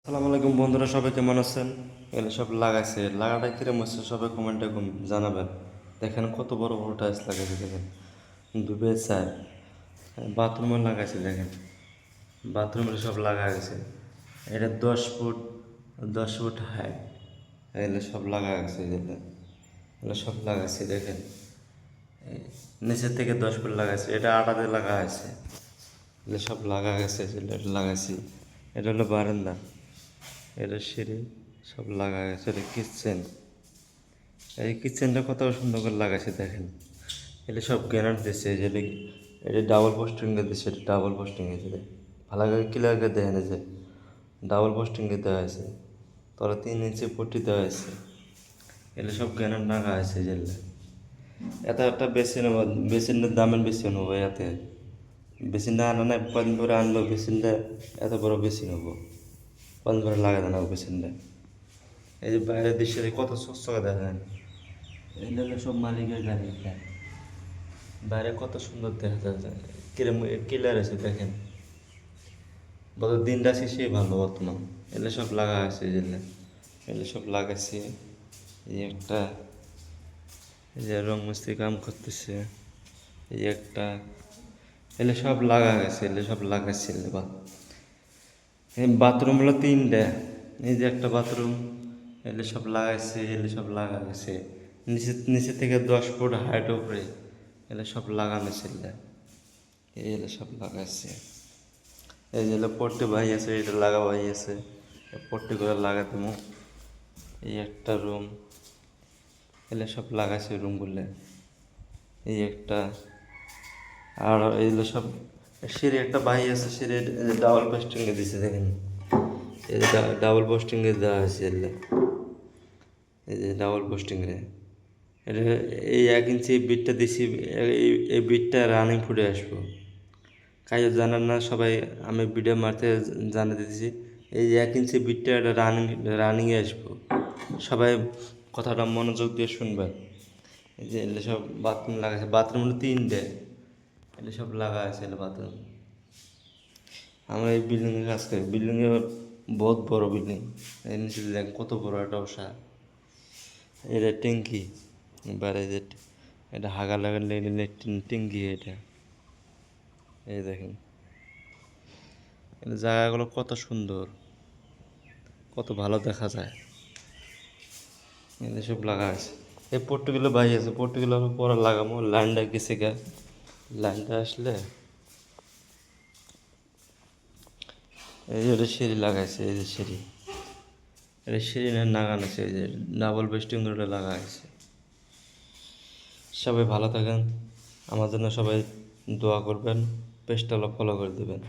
সালাম আলাইকুম বন্ধুরা, সবাই কেমন আছেন? এগুলো সব লাগাইছে, লাগাটা কিরম হচ্ছে সবাই কমেন্টে জানাবেন। দেখেন কত বড় বড় টাইলস লাগাইছে, দেখেন দুবে চার বাথরুমে লাগাইছে, দেখেন বাথরুমে সব লাগা গেছে। এটা 10 ফুট 10 ফুট হাইট, এগুলো সব লাগা গেছে। এগুলো সব লাগাইছে, দেখেন এই নিচের থেকে 10 ফুট লাগাইছে, এটা আটাতে লাগা আছে। এগুলো সব লাগা গেছে, যেগুলো লাগাইছি। এটা হলো বারান্দা, এটা সিঁড়ি, সব লাগা গেছে। এটা কিচেন, এই কিচেনটা কত সুন্দর করে লাগাইছে, দেখেন এটা সব গ্যানার দিচ্ছে। এটা ডাবল পোস্টিংয়ে দিচ্ছে, এটা ডাবল পোস্টিংয়ে দিচ্ছে। ভালো করে ক্লিয়ার করে দেখেন যে ডাবল পোস্টিংয়ে দেওয়া হয়েছে, তলে 3 ইঞ্চি পট্টি দেওয়া হয়েছে। এগুলো সব গ্যানার লাগা আছে। যেগুলো এত একটা বেসিনের দামের বেশি নেবো, এতে বেসিনটা আনা নাই, কদিন পরে আনলো বেসিনটা। এত বড় বেসিন হবো, কদিন পরে লাগা দেন বেসিনটা। এই যে বাইরের দৃশ্যে কত চকচকে দেখেন, এগুলো সব মালিকের গাড়ি। বাইরে কত সুন্দর দেখা যায়, কিরম ক্লিয়ার আছে, দেখেন বড় দিনটা শেষে ভালো বর্তমান। এগুলো সব লাগা আছে, এগুলো সব লাগাইছে। এই একটা, এই যে রং মিস্ত্রি কাম করতেছে, এই একটা, এগুলো সব লাগা গেছে, এগুলো সব লাগাইছিল। বা এই বাথরুম হলো 3টা, এই যে একটা বাথরুম, এগুলো সব লাগাইছে, এগুলো সব লাগা গেছে। নিচে থেকে 10 ফুট হাইট উপরে এগুলো সব লাগানো ছিল, এগুলো সব লাগাইছে। এই যে পট্টি ভাই আছে, এটা লাগা ভাই আছে, পট্টি করে লাগাতে মো। এই একটা রুম, এগুলো সব লাগাইছে রুমগুলো। এই একটা, আর এইগুলো সব সিঁড়ি একটা ভাই আছে, সিঁড়ি ডাবল পোস্টিংয়ে দিছে, দেখেন এই যে ডাবল পোস্টিংয়ে দেওয়া হয়েছে। এগুলো এই যে ডাবল পোস্টিংয়ে এটা, এই 1 ইঞ্চি বিটটা দিছি। এই বিটটা রানিং ফুটে আসবো, কাজ জানার না সবাই, আমি ভিডিও মারতে জানিয়ে দিতেছি। এই 1 ইঞ্চি বিটটা এটা রানিংয়ে আসবো, সবাই কথাটা মনোযোগ দিয়ে শুনবেন। এই যে এগুলো সব বাথরুম লাগাইছে, বাথরুম হলো 3টে, এগুলো সব লাগা আছে। এগুলো বাথরুম, আমরা এই বিল্ডিংয়ে কাজ করি, বিল্ডিংয়ে বহুত বড় বিল্ডিং। এর নিচে দেখ কত বড় একটা ওষা, এটা ট্যাঙ্কি। এবারে যে এটা হাগা লাগালে ট্যাঙ্কি, এটা এই দেখেন জায়গাগুলো কত সুন্দর, কত ভালো দেখা যায়। এদের সব লাগা আছে। এই পট্টিগুলো বাই আছে, পট্টিগুলো পরে লাগাবো। লাইনটা গেছে গা, লাইনটা আসলে এই যে সিঁড়ি লাগাইছে, এই যে সিঁড়ি, এটা সিঁড়ি নাগান আছে, এই যে ডাবল বেস্টিং করে লাগা আছে। সবাই ভালো থাকেন, আমার জন্য সবাই দোয়া করবেন, পেজটা ফলো করে দেবেন।